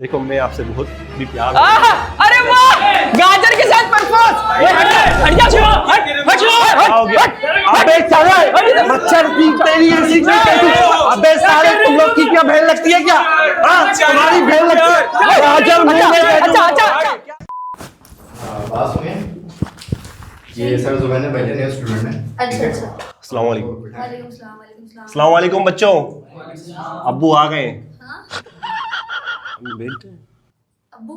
देखो मैं आपसे बहुत भी प्यार अरे वाह, गाजर के साथ परफॉर्म। अबे साले मच्छर की तेरी ऐसी कैसी, अबे साले तुम लोग की क्या बहन लगती है क्या? हाँ तुम्हारी बहन लगती है गाजर मुंह में। अच्छा बात सुनिए, ये सर जुबैन है, पहले नए स्टूडेंट है। अच्छा। अस्सलाम वालेकुम। वालेकुम सलाम, वालेकुम सलाम। अस्सलाम वालेकुम बच्चों, अब्बू आ गए। हाँ? बेटे अब्बू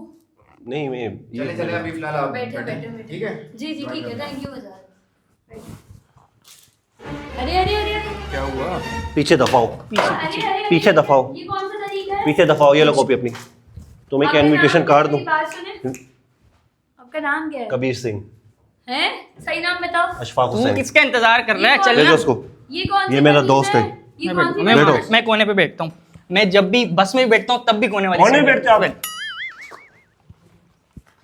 नहीं मैं चले चले अभी फिलहाल आप बैठे बैठे ठीक है। जी जी ठीक है, थैंक यू हजार। अरे अरे अरे अरे क्या हुआ? पीछे दफाओ, अरे अरे पीछे दफाओ, ये कौन सा तरीका है? पीछे दफाओ। ये लो कॉपी अपनी, तुम्हें क्या आपका इनविटेशन नाम कार्ड क्या दूं? है? बात सुने, आपका नाम क्या है? कबीर सिंह, हैं? सही नाम बताओ। अशफाक तू हुसैन। किसका इंतजार कर रहा है? चल ले ना। जाओ उसको, ये कौन सा ये मेरा तरीका दोस्त है। ये कौन सी बैठो। बात है? मैं कोने पे बैठता हूँ। मैं जब भी बस में बैठता हूँ तब भी कोने वाली कोने सीट में बैठते हो आप? बैठ-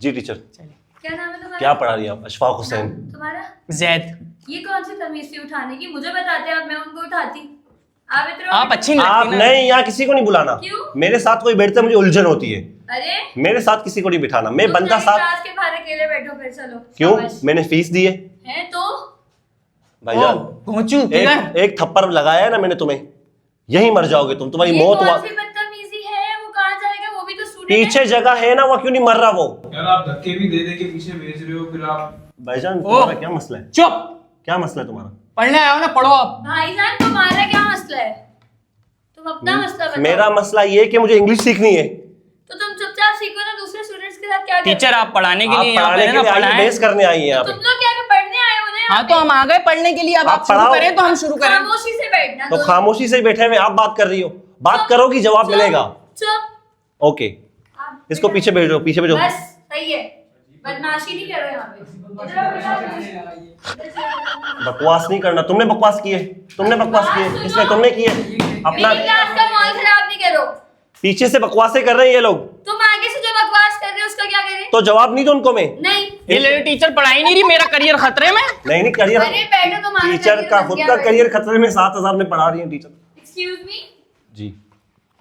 जी टीचर। क्या नाम है तुम्हारा? क्या पढ़ा रही है आप? अशफाक हुसैन। तुम्हारा? जैद, ये कौन सी तमीज थी उठाने की? मुझे बताते आप, मैं उनको उठाती। आप इतना आप अच्छी नहीं आप लगती ना। नहीं, यहाँ किसी को नहीं बुलाना। क्यों? मेरे साथ कोई बैठता है मुझे उलझन होती है। अरे मेरे साथ किसी को नहीं बिठाना। मैं तुम बंदा मेरी साथ क्लास के बाहर अकेले बैठो फिर, चलो। क्यों? शाबाश। मैंने फीस दी है हैं तो भाईजान। पहुंचू ठीक है। एक थप्पड़ लगाया है ना मैंने तुम्हें, यही मर जाओगे तुम। तुम्हारी ये मौत कौन सी बदतमीजी है? वो कहाँ जाएगा? वो भी तो स्टूडेंट है। पीछे जगह है ना, वो क्यों नहीं मर रहा वो? यार आप धक्के भी दे दे के पीछे भेज रहे हो, फिर आप भाईजान ओ। तुम्हारा क्या मसला है? चुप, क्या मसला है तुम्हारा? पढ़ने आया हो ना, पढ़ो आप। भाईजान तुम्हारा क्या मसला है? तुम अपना मसला बताओ। मेरा मसला ये है कि मुझे इंग्लिश सीखनी है। तो तुम चुपचाप सीखो ना, दूसरे स्टूडेंट्स के साथ क्या करते हो? टीचर आप पढ़ाने के आप लिए यहाँ पढ़ाने पे के है लिए ना, आई, पढ़ाएं। बेस करने आई है यहाँ तुम पे। लोग क्या पढ़ने आए हो ना? हाँ तो हम आ गए पढ़ने के लिए। अब आप आप शुरू पढ़ाओ। करें तो हम शुरू करें। खामोशी से बैठना। तो दोनों। खामोशी से बैठे हुए आप बात कर रही हो, बात चुप, करोगी जवाब चुप, मिलेगा। चुप। ओके, आप इसको बेटा- पीछे भेजो, पीछे भेजो। बस सही है, बदमाशी नहीं करो यहाँ पे। इधर आओ, इधर आओ। बकवास नहीं करना। तुमने बकवास की है, तुमने बकवास की है, इसमें तुमने की है अपना। मेरी क्लास का माहौल खराब नहीं करो। पीछे से बकवासें कर रहे हैं ये लोग, तुम आगे से जो बकवास कर रहे हो उसका क्या करें? तो जवाब नहीं दो उनको मैं। नहीं ये लेडी टीचर पढ़ाई नहीं रही, मेरा करियर खतरे में। नहीं करियर, अरे बैठो, तुम्हारा टीचर career का बन खुद गया का भाई। करियर खतरे में। 7,000 में पढ़ा रही है टीचर। एक्सक्यूज मी, जी।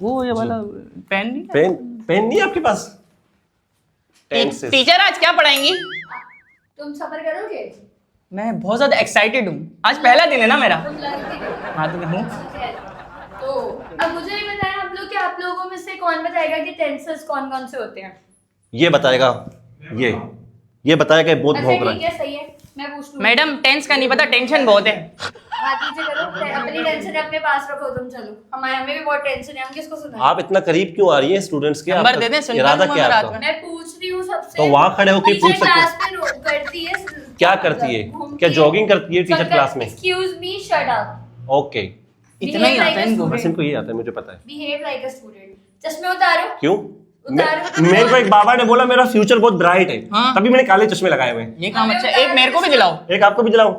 वो ये वाला पेन नहीं है? पेन, पेन नहीं है आपके पास? टेंसेस। टीचर आज क्या पढ़ाएंगी? तुम सफर करोगे? मैं बहुत ज्यादा एक्साइटेड हूँ, आज पहला दिन है ना मेरा। तुम लगती हो। हाँ तो मैं हूँ। तो अब मुझे ये बताएं आप लोग कि आप लोगों में से कौन बताएगा कि टेंसेस कौन कौन से होते हैं? ये बताएगा, ये बताएगा, बहुत अच्छा भौंक रहा ठीक है। है, सही है, मैं पूछ लूँ। मैडम टेंस का नहीं पता, टेंशन बहुत है। हाथ नीचे करो, अपनी टेंशन अपने पास रखो। तुम चलो, हमें भी बहुत टेंशन है, हम किसको सुनाएं? आप इतना करीब क्यों आ रही है स्टूडेंट्स के? नंबर आपका दे दें, सुनवा इरादा दूंगा क्या है मैं रात आपका? में। मैं पूछ रही हूँ सबसे। तो वहाँ खड़े होके टीचर पूछ सकते क्लास में करती है। क्या करती है? क्या जॉगिंग करती है टीचर क्लास में? Excuse me, shut up. Okay, इतना ही आता है इनको। बस इनको ये आता है, मुझे पता है। Behave like a student. चश्मे उतारो। क्यों? उतारो। मेरे को एक बाबा ने बोला मेरा फ्यूचर बहुत ब्राइट है, हाँ। तभी मैंने काले चश्मे लगाए हुए हैं। ये काम अच्छा है। एक मेरे को भी दिलाओ। एक आपको भी दिलाऊं?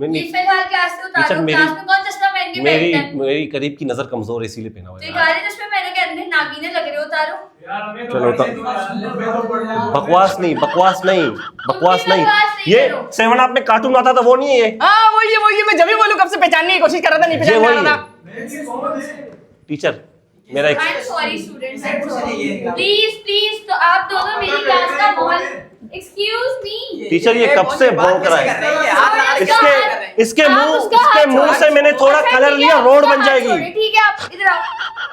ये फिलहाल क्लास से टीचर उतारो। मेरी- क्लास में कौन चश्मा पहन के बैठता है? मेरी करीब की नजर कमजोर है, इसीलिए पहना हुआ तो है। ये काले चश्मे पहने के अंदर नागिने लग रहे हो, उतारो। यार हमें चलो, तो बकवास नहीं, बकवास नहीं, बकवास नहीं। बकवास नहीं ये करो। 7 आप में कार्टून आता था वो नहीं है ये। हाँ वही मैं जब भी बोलूँ कब से पहचानने की कोशिश कर रहा था, नहीं ये पहचान वही रहा है। था। टीचर मेरा एक I am sorry students, I am sorry. Please तो आप दोनों मेरी क्लास का माहौल। Excuse me. टीचर ये कब से भौंक रहा है? इसके मुंह से मैंने थोड़ा कलर लिया, रोड बन जाएगी। ठीक है, आप इधर आओ,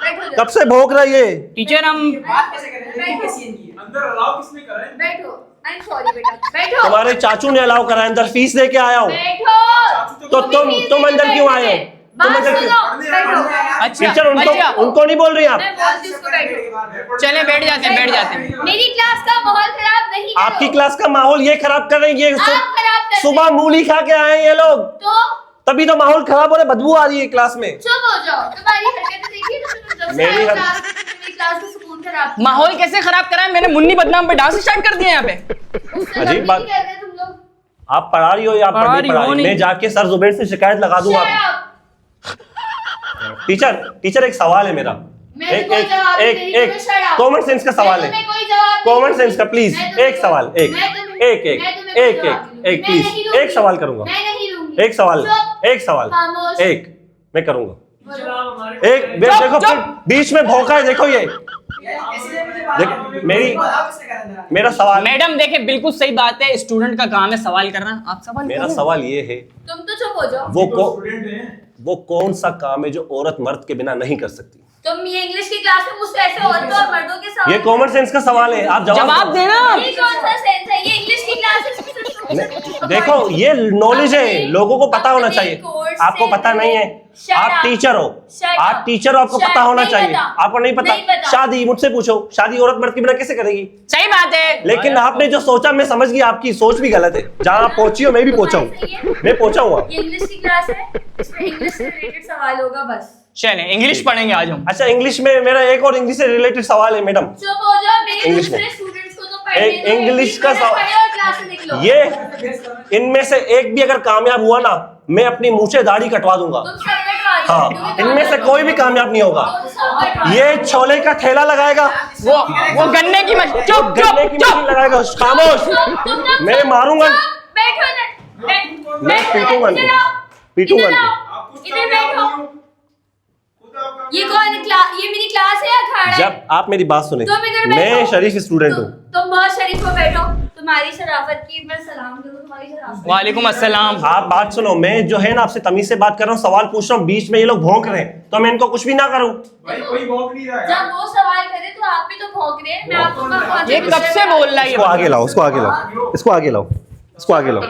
बैठो। कब से भौंक रहा है ये? टीचर हम अंदर अलाउ किसने करा है? बैठो। आई एम सॉरी बेटा, बैठो। तुम्हारे चाचू ने अलाउ करा है, अंदर फीस दे के आया हूँ। बैठो। तो तुम अंदर क्यों आए हो? तुम बात अंदर सुनो, क्यों? बैठो। अच्छा टीचर अच्छा, उनको नहीं बोल रही आप? मैं बोलती हूँ उसको, बैठो। चले बैठ जाते हैं। मेरी क्लास का माहौल खराब नहीं करो। आपकी क्लास का माहौल ये खराब कर रहे हैं। ये आप खराब कर रहे सुबह हैं। मूली खा के आए हैं ये लोग, तो तभी तो माहौल खराब हो रहा है, बदबू आ रही है क्लास में। चुप हो जाओ। तुम्हारी हरकतें देखिए तो तुम जब से मेरी आए हो, हर- मेरी क्लास का सुकून खराब। माहौल कैसे खराब करा है? मैंने मुन्नी बदनाम पे डांस स्टार्ट कर दिया यहाँ पे। उससे अजीब जल्दी बात। नहीं कर रहे तुम लोग। आप पढ़ा रही हो या आप पढ़ा नहीं रही पढ़ा हो रही? नहीं। मैं जाके सर जुबैर से शिकायत लगा दूंगा Shut आप। up। टीचर एक सवाल है मेरा। मैं तुम्हें जवाब नहीं दे रही, तुम्हें shut up। कॉमन सेंस का सवाल मैं है। तुम्हें कोई जवाब नहीं कॉमन दूंगी। सेंस का प्लीज मैं तुम्हें- एक सवाल, एक मैं तुम्हें- एक एक मैं तुम्हें कोई एक जवाब नहीं दूंगी। एक मैं प्लीज नहीं दूंगी। एक सवाल करूंगा। मैं नहीं दूंगी। एक सवाल, चुप। एक सवाल, खामोश। एक मैं करूंगा। बोलो। एक चुप, देखो चुप। बीच में भौंका है, देखो ये देख मेरा सवाल, मैडम देखे बिल्कुल सही बात है, स्टूडेंट का काम है सवाल करना, आप सवाल मेरा करो। सवाल ये है, तुम तो चुप हो जाओ। वो कौन सा काम है जो औरत मर्द के बिना नहीं कर सकती? तुम ये इंग्लिश की क्लास में मुझसे ऐसे औरतों और मर्दों के साथ ये कॉमन सेंस का सवाल है, आप जवाब देना। ये कौन सा सेंस है? ये इंग्लिश की क्लास है, इसमें सिर्फ देखो ये नॉलेज है, लोगों को पता होना चाहिए। आपको पता नहीं है, आप टीचर हो, आप टीचर हो, आपको पता होना चाहिए। आपको नहीं पता? शादी मुझसे पूछो, शादी औरत मर्द के बिना कैसे करेगी? सही बात है, लेकिन आपने जो सोचा मैं समझ गई, आपकी सोच भी गलत है। जहाँ आप पहुंची हो मैं भी पहुंचा हूँ, मैं पहुंचा हूँ। ये इंग्लिश की क्लास है, इसमें इंग्लिश से रिलेटेड सवाल होगा बस। चले इंग्लिश पढ़ेंगे आज हम। अच्छा इंग्लिश में मेरा एक और इंग्लिश से रिलेटेड सवाल है मैडम। चुप हो जाओ, मेरे इंग्लिश में। दूसरे स्टूडेंट्स को तो पढ़ने एक दो। इंग्लिश का पढ़े सवाल, और क्लास से निकलो। ये इनमें से एक भी अगर कामयाब हुआ ना, मैं अपनी मुंह से दाढ़ी कटवा दूंगा। तुम सब कटवा दो। हाँ, इनमें से कोई भी कामयाब नहीं होगा। तुम सब कटवा ये छोले का ठेला लगाएगा, वो गन्ने की मशीन, चुप गन्ने की मशीन लगाएगा, खामोश, दो। मैं मारूंगा, बैठो ना, मैं पीटूंगा नहीं, पीटूंगा नहीं। इधर बैठो। ये कौन क्लास? ये मेरी क्लास है या अखाड़ा है? जब आप मेरी बात सुने, तुम इधर मैं बैठो। शरीफ स्टूडेंट हूँ। तुम बहुत शरीफ हो, बैठो। तुम्हारी शराफत की मैं सलाम करूं, तुम्हारी शराफत। वालेकुम अस्सलाम। आप बात सुनो, मैं जो है ना आपसे तमीज से बात कर रहा हूँ, सवाल पूछ रहा हूँ, बीच में ये लोग भौंक रहे हैं, तो मैं इनको कुछ भी ना करूँ? भाई कोई भौंक नहीं रहा है। जब वो सवाल करे तो आप भी तो भौंक रहे हैं। मैं आपको ये कब से बोल रहा है? इसको आगे लाओ, इसको आगे लाओ, इसको आगे लाओ, इसको आगे लाओ,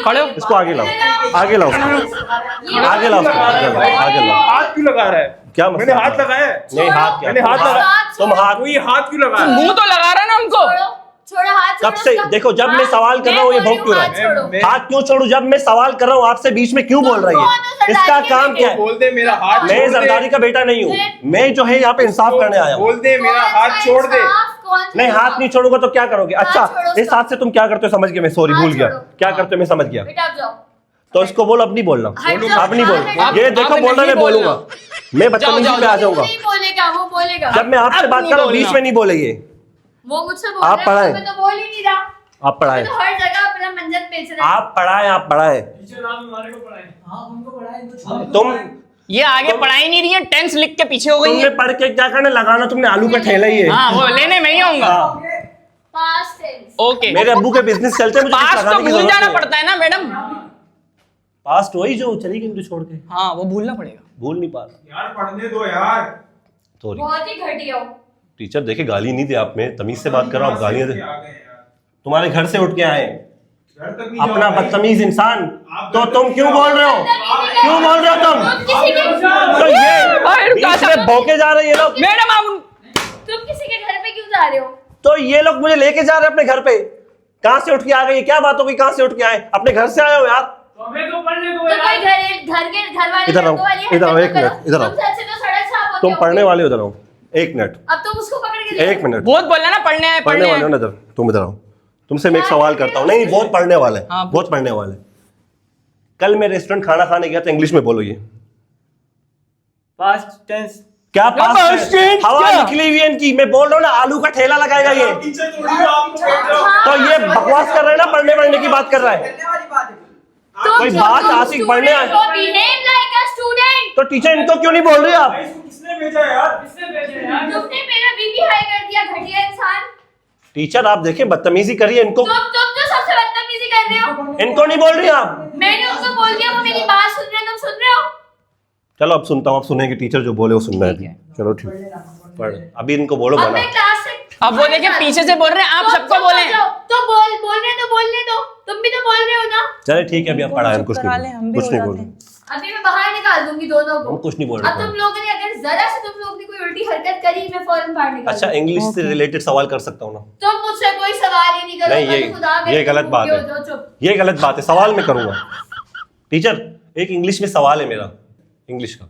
खड़े हो? इसको आगे लाओ, आगे लाओ, आगे लाओ, आगे लाओ। हाथ क्यों लगा रहा है? क्या मैंने मतलब? हाथ लगाया है। नहीं हाथ क्या? मैंने हाथ लगाया। तुम हाथ कोई हाथ क्यों लगा रहा है? मुंह तो लगा रहा है ना हमको। छोड़ो हाथ, कब से देखो, जब मैं सवाल कर रहा हूँ ये भौंक क्यों रहा है? हाथ क्यों छोड़ू? जब मैं सवाल कर रहा हूँ आपसे, बीच में क्यों बोल रही है? इसका काम क्या है? बोल दे मेरा हाथ मैं छोड़ दे। जरदारी का बेटा नहीं हूँ, मैं जो है यहाँ पे इंसाफ करने आया हूँ। बोल दे मेरा हाथ छोड़ दे। नहीं हाथ नहीं छोड़ूंगा तो क्या करोगे? अच्छा छोड़ो इस हाथ से तुम क्या करते हो समझ गया, मैं सॉरी हाथ भूल गया, छोड़ो। क्या करते हो मैं समझ गया। बेटा आप जाओ। तो इसको बोलो, अब नहीं बोलना, हट जाओ, अब नहीं आप- बोलना। आप- ये देखो आप बोलना, नहीं मैं बोलूंगा, बोलना। मैं बदतमीजी जाओ, पे आ जाऊंगा। नहीं बोलेगा, वो बोलेगा। जब मैं आपसे अब बात नहीं कर रहा हूँ बीच बोलना। में नहीं बोलेंगे। वो मुझसे बोल आप रहा है, पढ़ाएं। मैं तो बोल ही नहीं रहा। आप पढ़ाए, तो हर जगह अपना मंजर बेच रहा है। आप पढ़ाए, आप पढ़ाए। टीचर आप हमारे को पढ़ाए। हाँ उनको पढ़ाए। तुम ये आगे पढ़ाई नहीं रही है, टेंस लिख के पीछे हो गई तुमने है। पढ़ के क्या करने लगाना? तुमने आलू का ठेला ही है। हाँ वो लेने में ही आऊंगा। हाँ, पास्ट टेंस। ओके, मेरे अब्बू के बिजनेस चलते हैं, मुझे कुछ पास तो लगाने की भूल जरूरत जाना नहीं है। पड़ता है ना मैडम। पास्ट वही जो चली गई मुझे छोड़ के, हाँ वो भूलना पड़ेगा। भूल नहीं पा रहा। यार पढ़ने दो यार। सॉरी बहुत ही घटिया हो। टीचर, देखे गाली नहीं दी आप, में तमीज से बात कर रहा हूँ, आप गालियां दे। आ गए यार। तुम्हारे घर से उठ के आए, घर तक नहीं अपना जाओ भाई। बदतमीज इंसान, आप तो घर तक तुम नहीं क्यों जाओ। बोल रहे हो? क्यों बोल रहे हो तुम? तुम किसी के तो अरे, ये रुका बीच में भौंके जा रहे हैं ये लोग, मैडम आप तुम किसी के घर पे क्यों जा रहे हो? तो ये लोग मुझे लेके जा रहे हैं अपने घर पे। कहाँ से उठ के आ गए? क्या बात हो गई? कहाँ से उठ के आए? अपने घर से आए हो यार? तो हमें तो पढ़ने दो तो यार। कोई घर वाले इधर आओ, लड़कों वाली इधर आओ, हरकत एक करो। मिनट, इधर आओ। तुमसे अच्छे तो सड़क छाप होते तुम होगे। पढ़ने वाले हो, इधर आओ, एक मिनट, अब तुम उसको पकड़ के ले एक मिनट। बहुत बोलना ना, पढ़ने आए पढ़ने वाले हो ना, इधर तुम इधर आओ। तुमसे मैं एक सवाल करता हूँ। नहीं बहुत पढ़ने वाले हैं, हाँ, बहुत पढ़ने वाले हैं। कल मैं रेस्टोरेंट खाना खाने गया था, इंग्लिश में बोलो ये पास्ट टेंस। क्या past पास tense हवा क्या? निकली हुई है इनकी। मैं बोल रहा हूँ ना, आलू का ठेला लगाएगा ये। टीचर थोड़ी हो आप, छोड़ दो। तो ये बकवास कर रहा है ना, पढ़ने की बात कर रहा है। कोई बात आशिक पढ़ने आए बिहेव लाइक अ स्टूडेंट। तो टीचर इनको क्यों नहीं बोल रही आप? भाई इसको किसने भेजा यार? किसने भेजा यार? तुमने मेरा बीबी हाई कर दिया, घटिया इंसान। टीचर आप देखें, बदतमीजी करिए इनको, तुम तो सबसे बदतमीजी कर रहे हो। इनको नहीं बोल रही आप। मैंने उनको बोल दिया, वो मेरी बात सुन रहे हैं, तुम सुन रहे हो? चलो अब सुनता हूँ, आप सुनेंगे टीचर जो बोले वो सुनना ठीक है। है। चलो ठीक, पढ़ अभी इनको बोलो अब बना। मैं क्लास से अब वो देखिए पीछे से बोल रहे हैं, आप सबको बोले। तो बोलने दो। तुम भी तो बोल रहे हो ना। चले ठीक है, अभी आप पढ़ाए, हम कुछ करा ले, नहीं हम भी कुछ हो नहीं जाते बोल रहे। हैं। अभी मैं बाहर निकाल दूंगी दोनों को। हम कुछ नहीं बोल अब रहे। तुम लोगों ने अगर जरा से तुम लोग ने कोई उल्टी हरकत करी, मैं फौरन बाहर निकाल अच्छा इंग्लिश से रिलेटेड सवाल कर सकता हूँ ना? तुम मुझसे कोई सवाल ही नहीं करो। नहीं, खुदा ये गलत बात है। चुप। ये गलत बात है, सवाल मैं करूंगा। टीचर एक इंग्लिश में सवाल है मेरा, इंग्लिश का।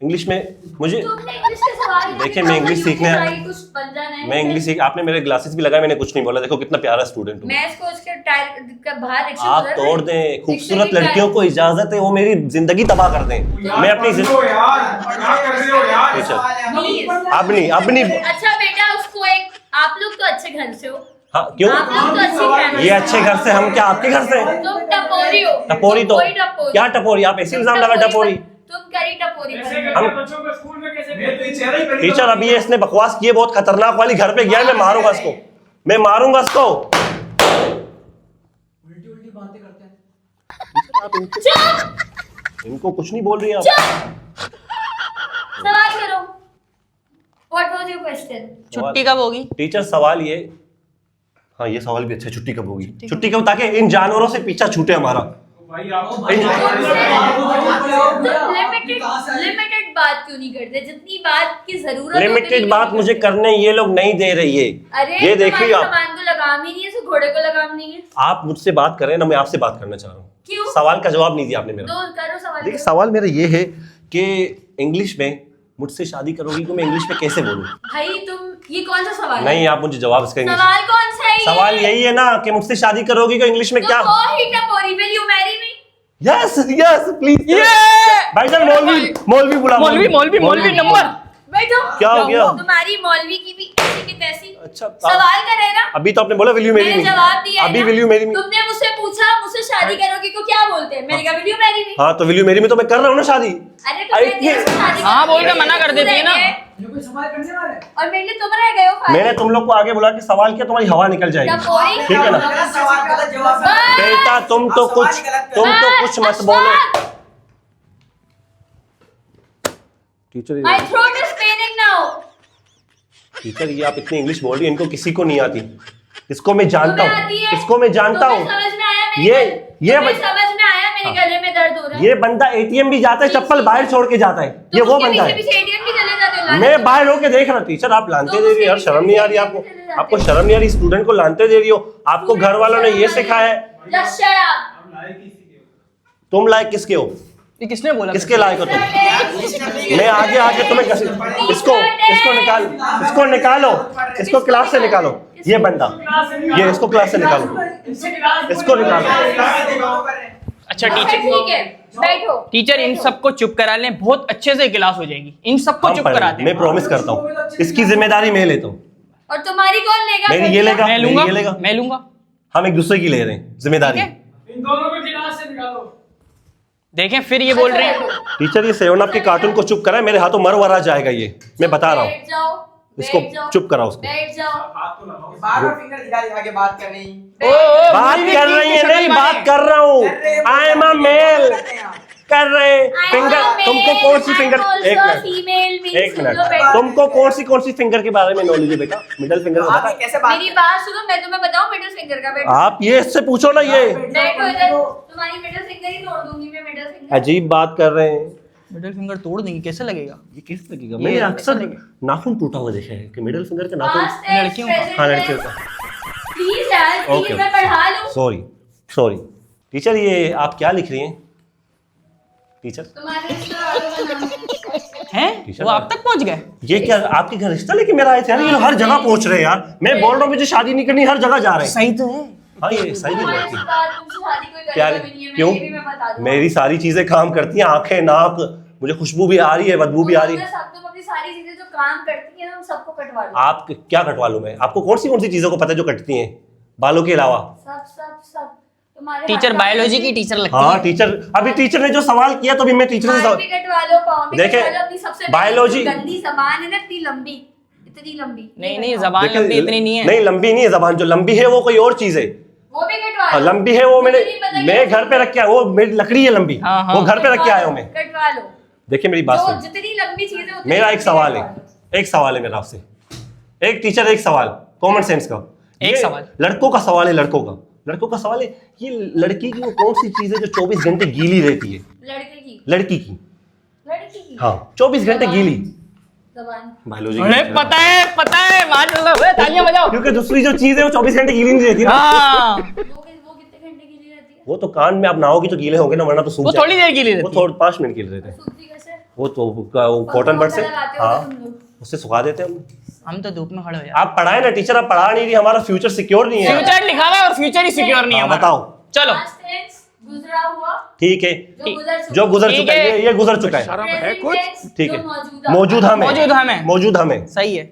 इंग्लिश में मुझे तुमने इंग्लिश के सवाल देखिए, मैं इंग्लिश सीखने कुछ बन जाना है। मैं इंग्लिश सीख, आपने मेरे ग्लासेस भी लगाए, मैंने कुछ नहीं बोला। देखो कितना प्यारा स्टूडेंट हूँ। मैं इसको उसके टायर का बाहर आप तोड़ दें, खूबसूरत लड़कियों को इजाजत है वो मेरी जिंदगी तबाह कर दें। मैं अपनी पढ़ लो यार, क्या कर रहे हो यार? टीचर अब नहीं अच्छा बेटा, उसको एक आप लोग तो अच्छे घर से हो। हाँ क्यों? आप लोग तो अच्छी फैमिली ये अच्छे घर से, हम क्या आपके घर से? तुम टपोरी हो। टपोरी तो कोई टपोरी। क्या टपोरी? आप ऐसे इल्जाम लगा टपोरी। तुम करी टपोरी ऐसे करी। करके बच्चों को स्कूल में कैसे भेजते हैं? टीचर अभी ये इसने बकवास की है बहुत खतरनाक वाली, घर पे गया है, मैं मारूंगा इसको, मैं मारूंगा इसको। उल्टी उल्टी बातें करते हैं। चुप इनको कुछ नहीं बोल रही आप। सवाल करो। What was your question? छुट्टी कब होगी? टीचर सवाल ये, हाँ ये सवाल भी अच्छा है, छुट्टी कब होगी? छुट्टी कब, ताकि इन जानवरों से पीछा छूटे हमारा। भाई आप लिमिटेड बात क्यों नहीं करते? जितनी बात की जरूरत लिमिटेड बात मुझे करने ये लोग नहीं दे रही है। अरे ये देखिए आप, सामान को लगाम ही नहीं है, घोड़े को लगाम नहीं है। आप मुझसे बात कर रहे हैं ना, मैं आपसे बात करना चाह रहा हूँ। क्यों? सवाल का जवाब नहीं दिया आपने मेरा। दो करो सवाल। देखिए करो। सवाल मेरा ये है कि इंग्लिश में मुझसे शादी करोगी तो मैं इंग्लिश में कैसे बोलूँ? भाई तुम, ये कौन सा सवाल है? नहीं आप मुझे जवाब इसका इंग्लिश। सवाल कौन सा है ये? सवाल यही है ना कि मुझसे शादी करोगी तो इंग्लिश में क्या? तो वो ही टपोरी, will you marry me? Yes yes please. ये भाईजान मौलवी बुला। मौलवी नंबर। बैठो। क्या हो गया? तुम्हारी मौलवी की भी ऐसी की तैसी। अच्छा सवाल कर रहे ना? अभी तो आपने बोला विल यू मैरी मैंने मी, जवाब दिया है अभी ना? Will you marry me. तुमने मुझसे पूछा मुझसे शादी करोगी को क्या बोलते हैं? मैंने कहा will you marry me? हाँ तो विल यू मैरी मी तो मैं कर रहा हूँ ना शादी। अरे तो मैं तेरे से शादी हाँ, करूंगी। बोल के मना कर देती है ना। ये कोई सवाल करने वाला है? और मेरे लिए तुम रह गए हो खाली। मैंने तुम लोग को आगे बोला कि सवाल किया तुम्हारी हवा निकल जाएगी, टपोरी। ठीक है ना? सवाल गलत जवाब। बस। बेटा तुम तो कुछ मत बोलो। Teacher My throat is paining now. Teacher ये आप इतनी इंग्लिश बोल रही है, इनको किसी को नहीं आती। इसको मैं जानता तुम्हें आती हूँ, है? इसको मैं जानता तुम्हें हूँ। समझ में आया मेरे ये- गले- ये तुम्हें बच- समझ में आया मेरे गले में दर्द हो रहा है? ये बंदा एटीएम भी जाता है, चप्पल बाहर छोड़ के जाता है, ये वो बंदा है। पीछे ATM भी चले जाते हो लाने मैं के बाहर होके देख रहा। टीचर आप लानते दे रही हो यार, शर्म नहीं आ रही आपको? आपको शर्म नहीं आ रही? स्टूडेंट को लानते दे रही हो। आपको घर वालों ने ये सिखाया है। Just shut up. हम लाए किसी के। तुम लायक किसके हो? ये किसने बोला? किसके लायक हो तुम? मैं आगे आके तुम्हें इसको निकालो, इसको क्लास से निकालो। ये बंदा, ये इसको क्लास से निकालो, इसको निकालो। अच्छा अच्छा टीचर, ठीक है, बैठो। टीचर इन सबको चुप करा लें, बहुत अच्छे से क्लास हो जाएगी। इन सबको हम चुप पढ़ेंगे, करा दें। मैं प्रॉमिस करता हूँ, इसकी जिम्मेदारी मैं लेता हूँ। और तुम्हारी कौन लेगा? मेरी ये लेगा, मैं मेरी ये लेगा। लूंगा, मैं लूंगा। हम एक दूसरे की ले रहे हैं जिम्मेदारी। ठीक है? इन दोनों को क्लास से निकालो। देखें फिर ये बोल रहे हैं। टीचर ये 7 अप के कार्टून को चुप करा, मेरे हाथों मर वरा जाएगा ये, मैं बता रहा हूँ। बैठ जाओ, इसको बैठ जाओ, चुप कराओ उसको। बैठ जाओ। हाथ तो लगाओ। बार-बार फिंगर दिखा के बात कर रही। बात कर रही है, नहीं बात कर रहा हूँ। आई एम अ मेल कर रहे फिंगर। तुमको कौन सी फिंगर, एक मिनट, तुमको कौन सी फिंगर के बारे में नॉलेज है बेटा? मिडिल फिंगर का आप पता? ये कैसे बात मेरी बात सुनो, मैं तुम्हें बताऊं मिडिल फिंगर का। बैठो, आप ये इससे पूछो ना, ये बैठो इधर। तुम्हारी मिडिल फिंगर ही तोड़ दूंगी मैं। मिडिल फिंगर अजीब बात कर रहे हैं। मिडिल फिंगर तोड़ देंगे, कैसे लगेगा? ये कैसे लगेगा? मैंने अक्सर नाखून टूटा हुआ देखा है कि मिडिल फिंगर का नाखून। लड़कियों का। हाँ लड़कियों का। प्लीज यार, Okay. प्लीज मैं पढ़ा लूं। सॉरी टीचर, ये आप क्या लिख रही हैं टीचर? तुम्हारे रिश्तेदारों का नाम हैं? वो आप तक पहुंच गए? ये क्या आपके घर रिश्ता लेके मेरा आए थे यार? ये लोग हर जगह पहुंच रहे हैं यार। मैं बोल रहा हूँ मुझे शादी नहीं करनी, हर जगह जा रहे हैं। सही तो है। हाँ ये सही नहीं तुम्हारे बात है। रिश्तेदार तुमसे शादी कोई प्यार करेगा भी नहीं है। क्यों? मैं ये भी मैं बता दूं। मेरी सारी चीजें काम करती हैं, आंखें, नाक, मुझे खुशबू भी आ रही है, बदबू भी आ रही है। तुम अपनी सारी चीजें जो काम करती हैं, हम सबको कटवा लो। आप क्या कटवा लूं मैं? आपको कौन सी चीजों को पता है जो कटती हैं बालों के अलावा? सब तुम्हारे टीचर हाथ बायोलॉजी में- की टीचर लगती हाँ है। टीचर, अभी टीचर ने जो सवाल किया तो अभी मैं टीचर से हाथ सवाल भी कटवा लो, पाँव भी देखे, कटवा लो। अपनी सबसे बायोलॉजी- गंदी जबान है ना, इतनी लंबी, इतनी लंबी। नहीं जबान देखिए, लंबी इतनी नहीं है। नहीं लंबी नहीं है जबान, जो लंबी है वो कोई और चीज है। वो भी कटवा हाँ, लो। लंबी है वो मुझे नहीं पता मैं क्या घर पे रख के आया, वो मेरी लकड़ी है लंबी, हाँ, हाँ। वो घर पे रख के आया हूँ मैं। कटवा लो। देखिए मेरी बात जो सुन, जितनी लंबी चीज है उतनी मेरा एक लंबी सवाल कटवा है, लो। एक सवाल है मेरा आपसे। एक टीचर एक सवाल, कॉमन सेंस का। एक ये सवाल। लड़कों का सवाल है, लड़कों का सवाल है। ये लड़की की वो कौन सी चीज है जो 24 घंटे गीली रहती है? लड़की की हाँ 24 घंटे गीली। जबान। बायोलॉजी अरे पता है, माशाल्लाह, तालियां बजाओ। क्योंकि दूसरी जो चीज है वो 24 घंटे गीली नहीं रहती ना। हाँ, वो कितने घंटे के लिए रहती है? वो तो कान में आप नहाओगे तो गीले होंगे ना, वरना तो सूख वो जाएगा। थोड़ी देर के लिए वो रहती है। थोड़े 5 मिनट के लिए रहते हैं। सूखती कैसे? वो तो कॉटन बड से, लगाते हो हाँ तुम लोग। उससे सुखा देते हैं हम। हम तो धूप में खड़े हो जाते आप पढ़ाए ना टीचर, आप पढ़ा नहीं रही, हमारा फ्यूचर सिक्योर नहीं हैं। है। फ्यूचर लिखा हुआ है और फ्यूचर ही सिक्योर नहीं है हाँ, हमारा। बताओ। चलो Past tense गुजरा हुआ, ठीक है, जो गुजर जो चुका। गुजर चुका ठीक है, है। ये गुजर चुका है। Present tense, ठीक जो है, मौजूदा। मौजूदा में, मौजूदा में। में सही है।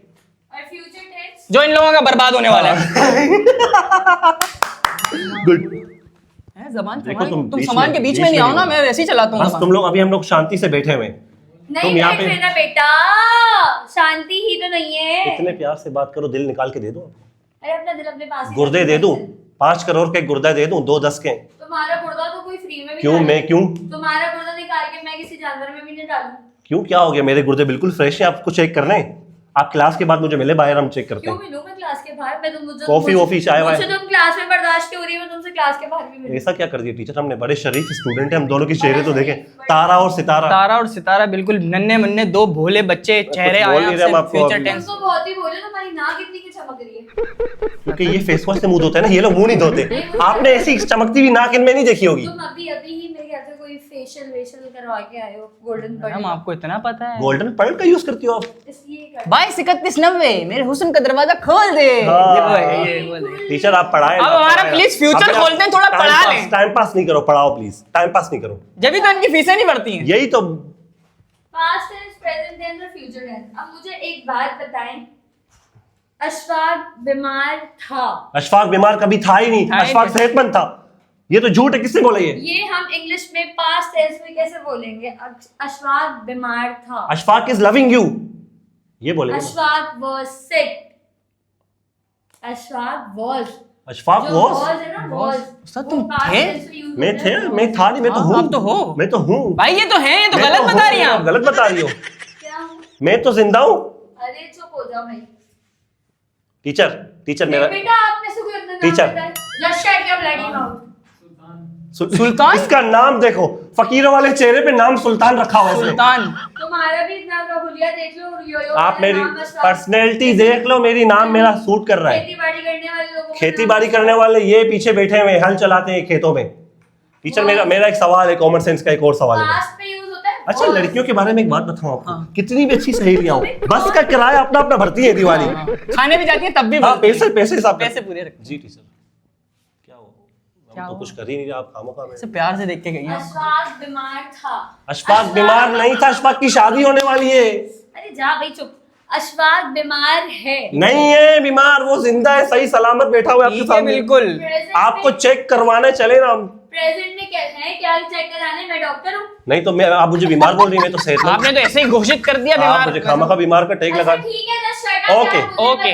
और future tense, जो इन लोगों का बर्बाद होने वाला है। गुड। है जबान देखो तुम बीच सामान के बीच में नहीं आओ ना, मैं वैसे ही चलाता हूँ बस जबान। तुम लोग अभी हम लोग शांति से बैठे हुए हैं। नहीं तुम यहाँ बैठ पे लेना बेटा, शांति ही तो नहीं है। इतने प्यार से बात करो, दिल निकाल के दे दो। अरे अपना दिल अपने पास ही गुर्दे रखो। दे दूं 5 करोड़ के गुर्दे दे दूं, 2-10 के। तुम्हारा गुर्दा तो कोई फ्री में भी क्यों डाले। मैं क्यों तुम्हारा गुर्दा निकाल के मैं किसी जानवर में भी नहीं डालूं। क्यों क्या हो गया? मेरे गुर्दे बिल्कुल फ्रेश हैं, आपको चेक करने हैं? आप क्लास के बाद मुझे मिले बाहर, हम चेक करते क्यों हैं। मिलूं मैं क्लास के बाहर? मैं तुम मुझे कॉफी वॉफी चाय वाय? मुझे तुम क्लास में बर्दाश्त नहीं हो रही, मैं तुमसे क्लास के बाहर भी मिलूं। ऐसा क्या कर दिया टीचर हमने? बड़े शरीफ स्टूडेंट हैं हम दोनों के चेहरे तो देखें, तारा और सितारा। तारा और सितारा बिल्कुल नन्हे मुन्ने दो भोले बच्चे चेहरे बोल आए नहीं रहे हम आपको फ्यूचर अभी। टेंस। तुम तो बहुत ही बोले, तुम्हारी नाक इतनी क्यों चमक रही है? क्योंकि ये फेस वॉश से मुंह धोते हैं ना, ये लोग मुंह नहीं धोते। आपने ऐसी चमकती हुई नाक इनमें नहीं देखी होगी। तुम अभी ही मेरे ख्याल से कोई फेशियल वेशियल करवा के आए हो, गोल्डन मैडम पर्ल। आपको इतना पता है? गोल्डन पर्ल का यूज करती हो आप? इसलिए कर 22-31-90 मेरे हुस्न का दरवाजा खोल दे। हाँ। ये वो है, ये वो है। टीचर आप पढ़ाएं। अब हमारा प्लीज फ्यूचर खोलते हैं, थोड़ा पढ़ा लें। टाइम पास नहीं करो, पढ़ाओ प्लीज, टाइम पास नहीं करो। जब भी तो इनकी फीसें नहीं बढ़ती हैं। यही तो पास्ट टेंस, प्रेजेंट टेंस और फ्यूचर टेंस। अब मुझे एक बात बताएं, अशफाक बीमार था। अशफाक बीमार कभी था ही नहीं, था ही अशफाक नहीं। सेहतमंद था। ये तो झूठ है, किसने बोला ये? हम इंग्लिश में पास्ट टेंस में कैसे बोलेंगे? अशफाक बीमार था। अशफाक इज लविंग यू, ये बोलेंगे ना। Ashfaq was sick. Ashfaq was, Ashfaq जो वॉज, was है ना, was, उस्ताद, वो तुम past थे? tense में use मैं होता थे, है। मैं था नहीं, मैं तो हाँ, हूँ। आप तो हो। मैं तो हूँ। भाई ये तो है, ये तो मैं गलत हूँ, बता रही हैं आप आप। गलत बता रही हो। क्या हूँ? मैं तो जिंदा हूँ। अरे चुप हो जाओ भाई। टीचर, टीचर मेरा बेटा आपने से कोई अपना नाम टीचर। बताया? Just shut your bloody mouth। सुल्तान? इसका नाम देखो, फकीरों वाले चेहरे पे नाम सुल्तान रखा हुआ है इसने। सुल्तान। तुम्हारा भी इतना हुलिया देख लो, यो आप मेरी पर्सनैलिटी देख लो, मेरी नाम मेरा सूट कर रहा है। खेती बाड़ी करने वाले लोगों को खेती बाड़ी करने वाले ये पीछे बैठे हुए हल चलाते हैं खेतों में। टीचर मेरा एक सवाल है, कॉमन सेंस का एक और सवाल है। पास्ट में यूज होता है। अच्छा, लड़कियों के बारे में एक बात बताऊं आपको, हाँ। कितनी भी अच्छी सहेलियां हो, बस का किराया अपना अपना भरती है दिवाली। खाने भी जाती है तब भी हाँ, बोलती है। पैसे हिसाब पैसे पूरे रखते जी टीचर। क्या हो? क्या हम तो हुआ? कुछ कर ही नहीं रहे, आप खामोखा में। हैं। प्यार से देख के गई हैं। अशफाक बीमार था। अशफाक बीमार नहीं था, अशफाक की शादी होने वाली है। अरे जा भाई चुप। अशफाक बीमार है। नहीं है बीमार, वो जिंदा है, सही सलामत बैठा हुआ है आपके ठीक है सामने। बिल्कुल। आपको चेक करवाने चले ना हम। प्रेजेंट में कैसे हैं? क्या चेक कराने? मैं डॉक्टर हूँ। नहीं तो मैं, आप मुझे बीमार बोल रही है, मैं तो सेहतमंद। आपने तो ऐसे ही घोषित कर दिया आप बीमार। मुझे खामखा बीमार का टैग लगा। अच्छा, ठीक है ना, shut up. Okay, okay.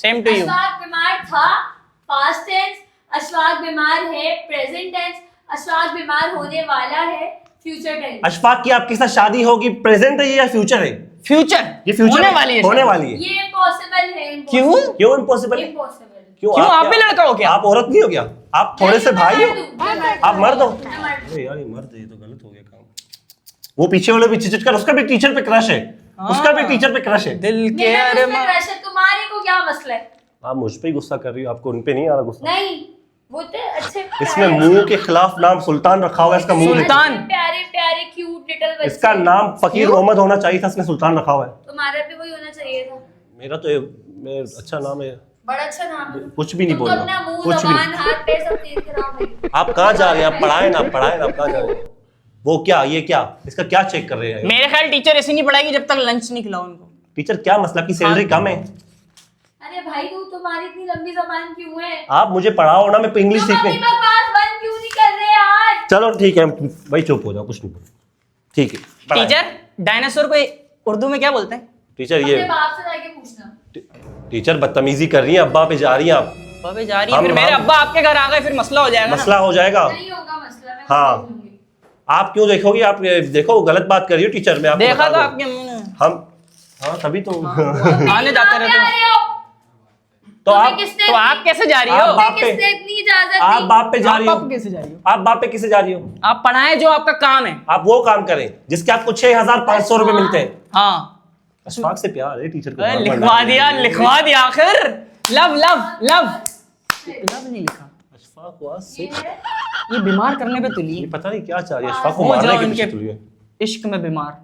Same to you. Ashfaq बीमार था, पास्ट टेंस। अशफाक बीमार है, प्रेजेंट टेंस। अशफाक बीमार होने वाला है, फ्यूचर टेंस। अशफाक की आपके साथ शादी होगी, प्रेजेंट है ये या फ्यूचर है? फ्यूचर ये फ्यूचर होने वाली है। होने वाली है। ये इम्पॉसिबल है। क्यों? क्यों इम्पॉसिबल है? इम्पॉसिबल। क्यों आप भी लड़का हो क्या? आप औरत नहीं हो क्या? आप थोड़े से भाई हो, आप मर्द हो। मैं मर्द हूँ। अरे यार ये मर्द है, ये तो गलत हो गया काम। वो पीछे वाले भी चिचकर, उसका भी टीचर पे क्रश है, उसका भी टीचर पे क्रश है। दिल के मेरा तो उसमें अरमान। crush है, तुम्हारे को क्या मसला है? आप मुझ पे ही गुस्सा कर रही हो, आपको उन पे नहीं आ रहा गुस्सा? नहीं, वो तो अच्छे इसमें मुंह के खिलाफ नाम सुल्तान रखा हुआ है, इसका मुंह देखो। सुल्तान। प्यारे प्यारे क्यूट लिटिल बच्चे। इसका नाम फकीर मोहम्मद होना चाहिए था, इसने सुल्तान रखा हुआ है। तुम्हारा भी वही होना चाहिए था। मेरा तो मैं अच्छा नाम है, बड़ा अच्छा नाम है। कुछ भी नहीं तुम तो बोल अपना रहा, मुंह, कुछ भी जबान, नहीं। हाथ पैर सब तेज कराओ भाई। आप कहाँ जा रहे हैं? आप पढ़ाए ना, आप कहाँ जा रहे हैं? वो क्या, ये क्या, इसका क्या चेक कर रहे हैं? मेरे ख्याल टीचर ऐसे नहीं पढ़ाएगी जब तक लंच नहीं खिलाओ उनको। टीचर क्या मसला की सैलरी कम है? अरे भाई तुम्हारी इतनी लंबी जबान क्यों है? आप मुझे पढ़ाओ ना, मैं इंग्लिश तुम अपनी सीखने। बकवास बंद क्यों नहीं कर रहे यार? चलो ठीक है, भाई चुप हो जाओ, कुछ नहीं बोलो। ठीक है पढ़ाएं। टीचर डायनासोर को उर्दू में क्या बोलते हैं? टीचर अपने ये बाप से जाके पूछना। टीचर बदतमीजी कर रही है, अब्बा पे जा रही हैं आप। अबे जा रही है, हम- फिर मेरे हम- अब्बा आपके घर आ गए फिर मसला हो जाएगा मसला हो जाएगा। नहीं होगा मसला, मैं हाँ। देख लूंगी। आप क्यों देखोगे? आप देखो गलत बात कर रही हो टीचर, मैं आपको देखा बता था दूं। आपके मुंह ने। हम हाँ तभी तो आने जाते कहाँ पे रहते आ हो। रहे हो? तो तुम्हें आप किसने तो आप कैसे जा रही हो? आप बाप पे- किसने इतनी इजाजत आप दी? बाप पे जा रही आप हो, कैसे जा रही हो? आप बाप पे किसे जा रही हो? आप पढ़ाएं जो आपका काम है। आप वो काम करें जिसके आपको 6,500 रुपए मिलते हैं। हाँ अशफाक से प्यार है टीचर को। अरे बार-बार लिखवा डांट दिया रही है। लिखवा दिया आखिर। लव लव लव लव नहीं लिखा। अशफाक was ये sick। है? ये बीमार करने पे तुली ये पता नहीं क्या चाह रही है, अशफाक को हो मारने जाओ के पीछे इनके तुली है। इश्क में बीमार।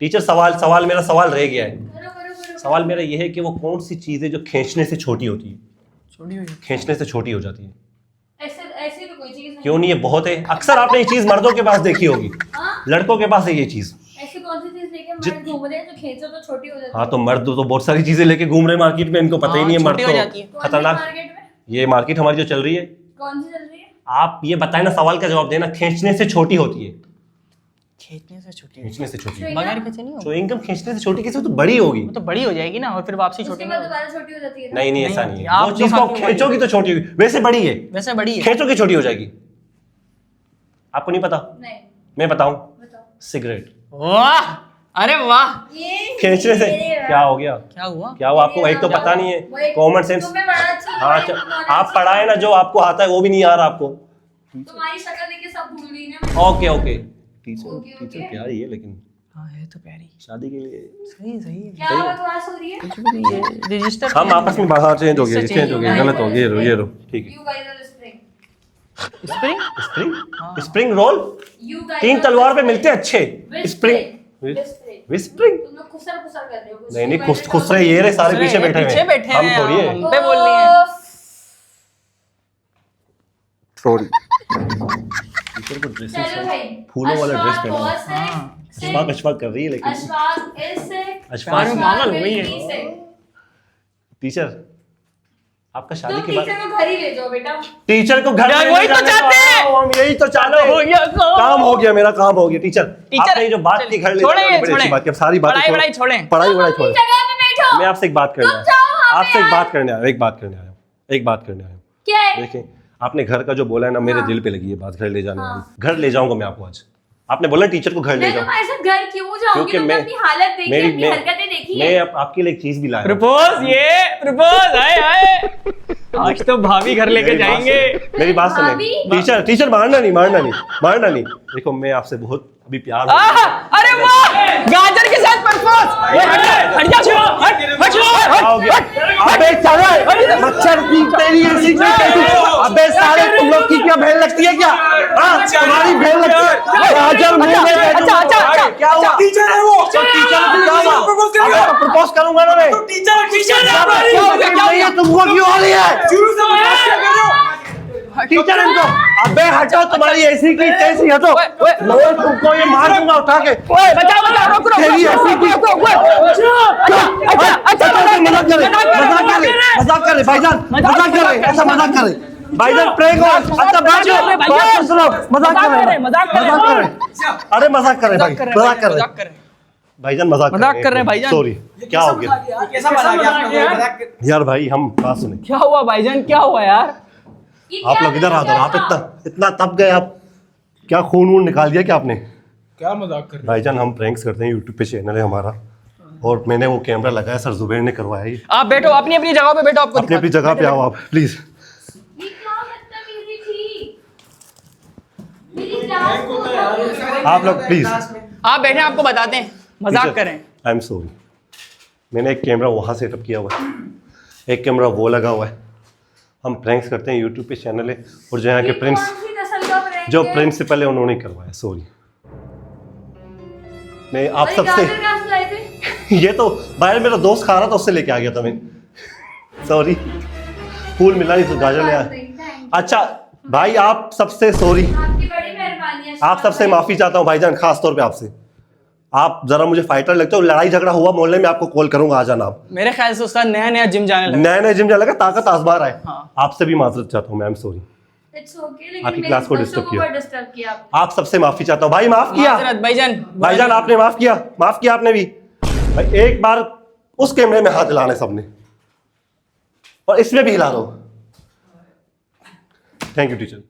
टीचर सवाल मेरा सवाल रह गया है। करो करो करो। सवाल मेरा ये है कि वो कौन सी चीज है जो खींचने से छोटी होती है, छोड़ी हुई। खींचने से छोटी हो जाती है? ऐसे ऐसे तो कोई चीज नहीं। क्यों नहीं? ये बहुत है, अक्सर आपने ये चीज मर्दों के पास देखी होगी, हाँ? लड़कों के पास है ये चीज। ऐसी कौन सी चीज लेके मर्द घूम रहे हैं जो खींचो तो छोटी हो जाती है? हाँ तो मर्द तो बहुत सारी चीजें लेके घूम रहे हैं मार्केट में, इनको पता ही हाँ, नहीं है। मर्द छोटी हो जाती है। तो कौन सी खतरनाक। मार्केट में? ये मार्केट हमारी जो चल रही है, कौन सी चल रही है? आप ये बताए ना, सवाल का जवाब देना। खींचने से छोटी होती है। खींचने से छोटी खींचने से छोटी बगैर खींचे नहीं होगी। च्युइंग गम खींचने से छोटी कैसे? तो बड़ी होगी। वो तो बड़ी हो जाएगी ना, और फिर वापसी छोटी उसके नहीं बाद होगी। दोबारा छोटी हो जाती है ना? नहीं नहीं, ऐसा नहीं नहीं होती। है। वो आप चीज जो को खाती हो खींचोगी तो छोटी होगी, वैसे बड़ी है। वैसे बड़ी है। खींचोगी छोटी हो जाएगी। आपको नहीं पता? नहीं, मैं बताऊं? बताओ। सिगरेट वाह, अरे वाह, ये खींचने से क्या हो गया? क्या हुआ? क्या हुआ आपको? एक तो पता नहीं है, कॉमन सेंस। तुम्हें बड़ा अच्छा हाँ आप पढ़ाए ना, जो आपको आता है वो भी नहीं आ रहा आपको। तुम्हारी शक्ल देख के सब भूल गई ना मैं। Okay okay, teacher okay, teacher okay. प्यारी है, लेकिन हाँ है तो प्यारी। शादी के लिए सही सही है। क्या बकवास हो रही है? कुछ भी नहीं है, रजिस्टर हम आपस में बाहर चेंज हो गए, इससे चेंज हो गए, change गलत हो गया। ये लो ठीक है। You guys are whispering. Spring. Spring spring roll You guys तीन are तलवार पे मिलते हैं अच्छे। whispering. Spring Whispering. विस्परिंग तुम लोग खुसर खुसर कर रहे हो। नहीं नहीं, खुश खुश रहे ये रहे सारे पीछे बैठे हुए पीछे बैठे हम हैं, थोड़ी है। हम पे बोल रही हैं। सॉरी टीचर को ड्रेस चलो भाई, फूलों वाला ड्रेस अशफाक पहना बहुत से- अशफाक अशफाक कर रही है, लेकिन अशफाक is sick. अशफाक में पागल हो गई है। will be sick. टीचर आपका शादी तुम के बाद टीचर को घर ही ले जाओ बेटा। टीचर को घर यार, ले वही तो जाने चाहते हैं। आओ, हम यही तो चाहते हो हैं। गया काम हो गया, मेरा काम हो गया। टीचर आपने जो बात की घर ले छोड़े, जाने वाली बड़ी अच्छी छोड़े। बात की। अब सारी बातें पढ़ाई वढ़ाई छोड़ें। पढ़ाई वढ़ाई तुम छोड़ें। अपनी जगह पे बैठो। मैं आपसे एक बात करने तुम जाओ आया, वहाँ आपसे पे एक यार। बात करने आया, एक बात करने आया, एक बात करने आया। क्या है? देखिए आपने घर का जो बोला है ना, मेरे दिल पे लगी है बात, घर ले जाने वाली। घर ले जाऊंगा मैं आपको आज। आपने बोला टीचर को घर ले मैं जाओ, तुम्हारे साथ घर क्यों जाऊंगी? क्योंकि तुमने मैं अपनी हालत देखी, मेरी अपनी हरकतें देखी मैं है। आपके लिए एक चीज भी लाया हूं। प्रपोज, ये प्रपोज हाय हाय। आज तो भाभी घर लेके मेरी बात जाएंगे। सुने, मेरी बात सुने। भाभी? टीचर टीचर मारना नहीं, मारना नहीं, मारना नहीं। देखो मैं आपसे बहुत अभी प्यार हो आह, अरे वाह, गाजर के साथ प्रपोज। ये हट जा, हट जा, हट हट क्या हो गया? अबे साले मच्छर की तेरी ऐसी की कैसी? अबे साले तुम लोग की क्या बहन लगती है क्या? हाँ तुम्हारी बहन लगती है। गाजर मुंह में दे दूं। अच्छा, क्या हुआ? टीचर है वो। तो टीचर को क्या हुआ? प्रपोज करेगा। अबे तो प्रपोज करूंगा ना मैं। टीचर टीचर है क्या हो गया? नहीं है, तुमको क्यों हो रही है? शुरू से मजाक कर रहे हो। टीचर इनको अबे हटो, तुम्हारी ऐसी की तैसी हटो। मैं तुमको ये मार दूंगा उठा के। बचाओ बचाओ, रोक रोक तेरी ऐसी की मजाक कर रहे भाईजान, मजाक कर रहे, ऐसा मजाक कर रहे भाईजान। प्रेम अच्छा बात सुनो, मजाक कर रहे, मजाक कर रहे। अरे मजाक कर रहे भाई, मजाक कर रहे भाईजान, मजाक कर रहे भाईजान। सॉरी। क्या हो गया कैसा मजाक है आपका? यार भाई? हम बात सुने, क्या हुआ भाईजान, क्या हुआ यार? ये आप क्या लोग इधर आ जाओ। आप था? इतना तप गए आप, क्या खून वून निकाल दिया क्या आपने? क्या मजाक कर रहे भाईजान हम प्रैंक्स करते हैं, यूट्यूब पे चैनल है हमारा, और मैंने वो कैमरा लगाया, सर जुबैर ने करवाया ये। आप बैठो, अपनी अपनी जगह पे बैठो। आपको अपनी अपनी जगह पे आओ आप प्लीज। ये क्या बदतमीजी थी? मेरी क्लास को बताओ। आप लोग प्लीज, आप बैठे, आपको बताते हैं, मजाक करें। I am sorry. मैंने एक कैमरा वहाँ सेटअप किया हुआ है, एक कैमरा वो लगा हुआ है। हम प्रैंक्स करते हैं, यूट्यूब पे चैनल है, और जो यहाँ के ये प्रिंस, कौन सी नस्ल का prank जो है? प्रिंसिपल है उन्होंने करवाया। सॉरी, मैं आप और ये सबसे गाजर कहाँ से लाए थे? ये तो बाहर मेरा दोस्त खा रहा था, उससे लेके आ गया था मैं। सॉरी, फूल मिला नहीं तो गाजर ले आया। Thank you. अच्छा भाई आप सबसे सॉरी, आपकी बड़ी मेहरबानी है। आप सबसे माफी चाहता हूँ भाईजान, खास तौर पे आपसे। आप जरा मुझे फाइटर लगते हो, लड़ाई झगड़ा हुआ मोहल्ले में आपको कॉल करूंगा, आ जाना आप। मेरे ख्याल से उस्ताद नया नया जिम जाने लगा। नया नया जिम जाने लगा, ताकत आजमा रहा है। हाँ। आपसे भी माजरत चाहता हूँ मैं, I am sorry. It's okay, लेकिन आपकी मेरे क्लास को बच्चों डिस्टर्ब को किया। बहुत डिस्टर्ब किया आपने। आप सबसे माफी चाहता हूँ भाई, माफ किया माजरत भाईजान। भाईजान, आपने माफ किया आपने भी। भाई एक बार उस कैमरे में हाथ हिलाना है सबने, और इसमें भी हिला दो। Thank you teacher.